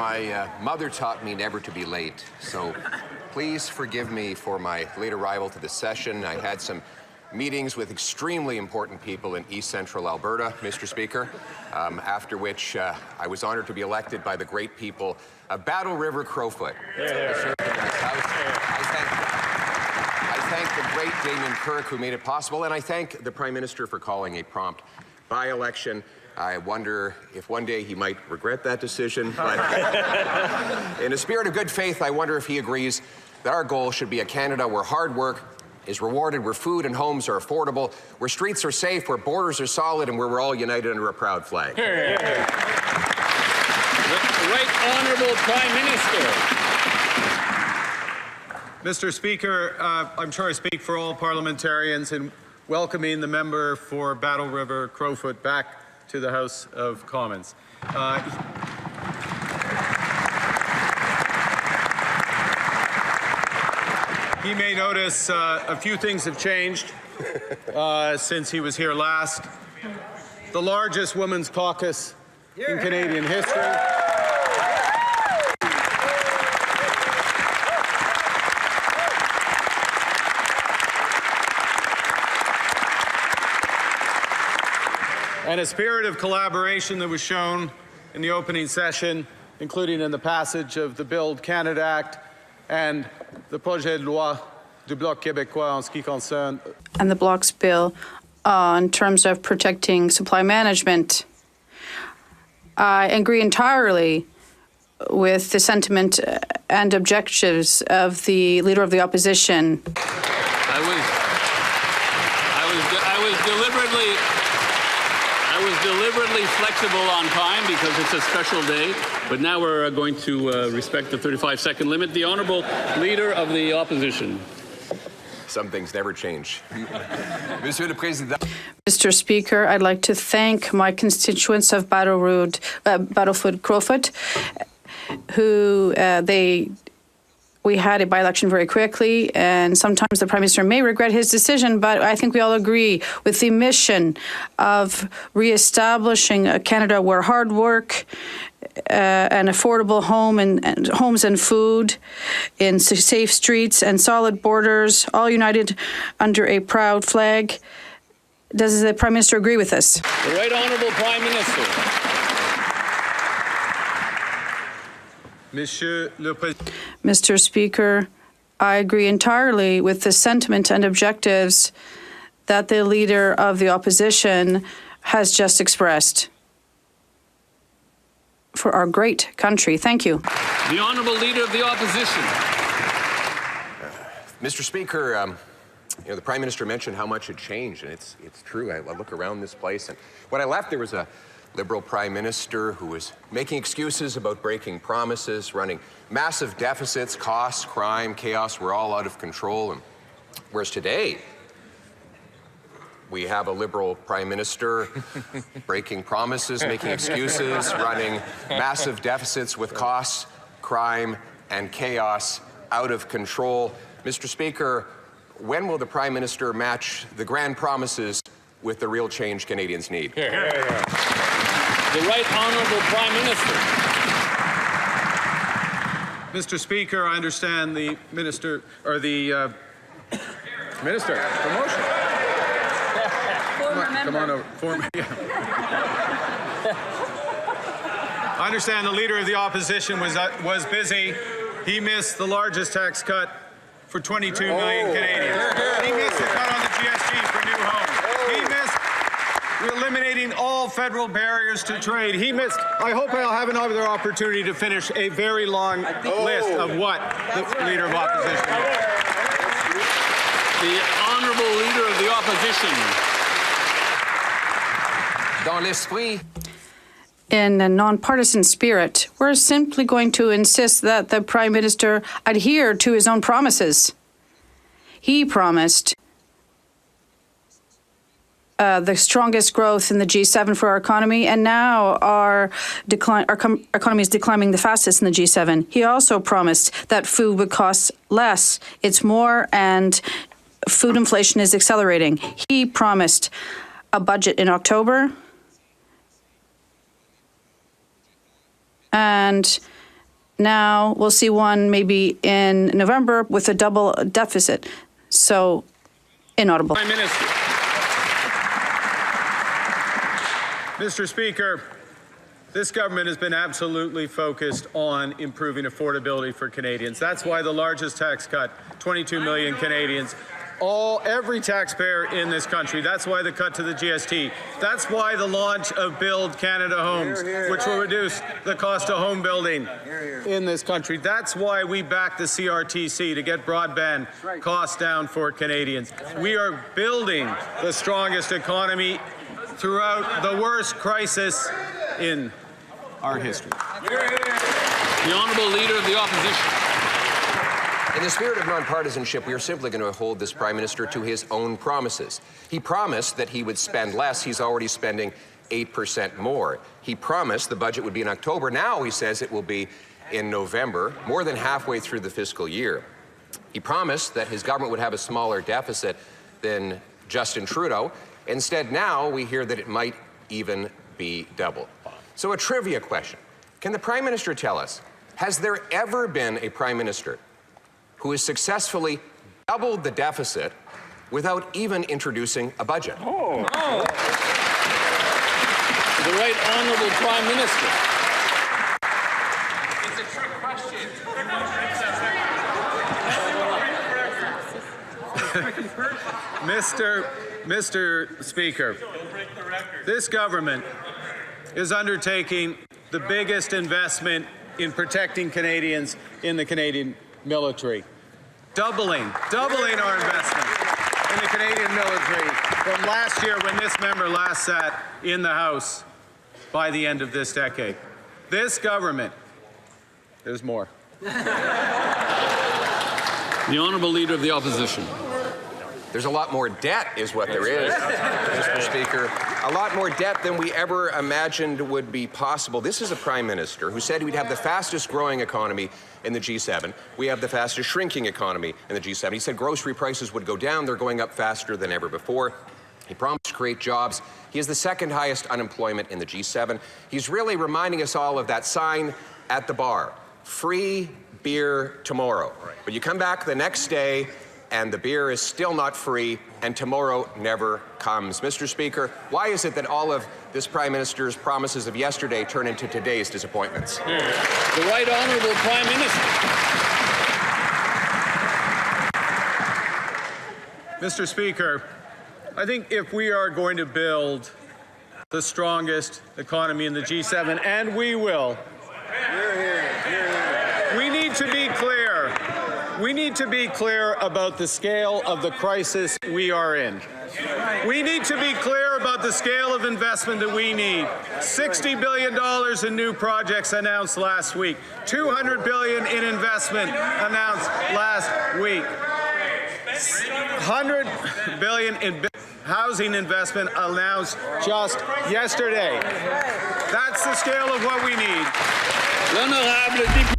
My mother taught me never to be late, so please forgive me for my late arrival to this session. I had some meetings with extremely important people in East Central Alberta, Mr. Speaker, after which I was honored to be elected by the great people of Battle River Crowfoot. I thank the great Damien Kirk who made it possible, and I thank the Prime Minister for calling a prompt by-election. I wonder if one day he might regret that decision, but in a spirit of good faith, I wonder if he agrees that our goal should be a Canada where hard work is rewarded, where food and homes are affordable, where streets are safe, where borders are solid, and where we're all united under a proud flag. The Right Honourable Prime Minister. Mr. Speaker, I'm sure I speak for all parliamentarians in welcoming the member for Battle River Crowfoot back to the House of Commons. He may notice a few things have changed since he was here last. The largest women's caucus in Canadian history. And a spirit of collaboration that was shown in the opening session, including in the passage of the Build Canada Act and the projet de loi du Bloc québécois en ce qui concerne. And the Bloc's bill in terms of protecting supply management. I agree entirely with the sentiment and objectives of the Leader of the Opposition. I was deliberately flexible on time because it's a special day, but now we're going to respect the 35-second limit. The Honourable Leader of the Opposition. Some things never change. Monsieur le Président. Mr. Speaker, I'd like to thank my constituents of Battlefoot Crowfoot, who we had a by-election very quickly, and sometimes the Prime Minister may regret his decision, but I think we all agree with the mission of re-establishing a Canada where hard work, an affordable home and homes and food, in safe streets and solid borders, all united under a proud flag. Does the Prime Minister agree with this? The Right Honourable Prime Minister. Mr. Speaker, I agree entirely with the sentiment and objectives that the Leader of the Opposition has just expressed for our great country. Thank you. The Honourable Leader of the Opposition. Mr. Speaker, the Prime Minister mentioned how much had changed, and it's true. I look around this place, and when I left, there was a Liberal Prime Minister who was making excuses about breaking promises, running massive deficits, costs, crime, chaos were all out of control. And whereas today, we have a Liberal Prime Minister breaking promises, making excuses, running massive deficits with costs, crime, and chaos out of control. Mr. Speaker, when will the Prime Minister match the grand promises with the real change Canadians need? The Right Honourable Prime Minister. Mr. Speaker, I understand the Minister, or the Minister, promotion. Come on over. I understand the Leader of the Opposition was busy. He missed the largest tax cut for 22 million Canadians. He missed the cut on the GST for new homes. He missed eliminating all federal barriers to trade. He missed. I hope I'll have another opportunity to finish a very long list of what the Leader of Opposition. The Honourable Leader of the Opposition. Dans l'esprit. In a nonpartisan spirit, we're simply going to insist that the Prime Minister adhere to his own promises. He promised the strongest growth in the G7 for our economy, and now our economy is declining the fastest in the G7. He also promised that food would cost less. It's more, and food inflation is accelerating. He promised a budget in October, and now we'll see one maybe in November with a double deficit. So, inaudible. Prime Minister. Mr. Speaker, this government has been absolutely focused on improving affordability for Canadians. That's why the largest tax cut, 22 million Canadians, every taxpayer in this country. That's why the cut to the GST. That's why the launch of Build Canada Homes, which will reduce the cost of home building in this country. That's why we back the CRTC to get broadband costs down for Canadians. We are building the strongest economy throughout the worst crisis in our history. The Honourable Leader of the Opposition. In the spirit of nonpartisanship, we are simply going to hold this Prime Minister to his own promises. He promised that he would spend less. He's already spending 8% more. He promised the budget would be in October. Now he says it will be in November, more than halfway through the fiscal year. He promised that his government would have a smaller deficit than Justin Trudeau. Instead, now we hear that it might even be double. So a trivia question. Can the Prime Minister tell us, has there ever been a Prime Minister who has successfully doubled the deficit without even introducing a budget? The Right Honourable Prime Minister. It's a trick question. Mr. Speaker, this government is undertaking the biggest investment in protecting Canadians in the Canadian military. Doubling our investment in the Canadian military from last year when this member last sat in the House by the end of this decade. This government, there's more. The Honourable Leader of the Opposition. There's a lot more debt is what there is, Mr. Speaker. A lot more debt than we ever imagined would be possible. This is a Prime Minister who said we'd have the fastest growing economy in the G7. We have the fastest shrinking economy in the G7. He said grocery prices would go down. They're going up faster than ever before. He promised to create jobs. He has the second highest unemployment in the G7. He's really reminding us all of that sign at the bar, free beer tomorrow. But you come back the next day and the beer is still not free, and tomorrow never comes. Mr. Speaker, why is it that all of this Prime Minister's promises of yesterday turn into today's disappointments? The Right Honourable Prime Minister. Mr. Speaker, I think if we are going to build the strongest economy in the G7, and we will, we need to be clear. We need to be clear about the scale of the crisis we are in. We need to be clear about the scale of investment that we need. $60 billion in new projects announced last week. $200 billion in investment announced last week. $100 billion in housing investment announced just yesterday. That's the scale of what we need. L'Honorable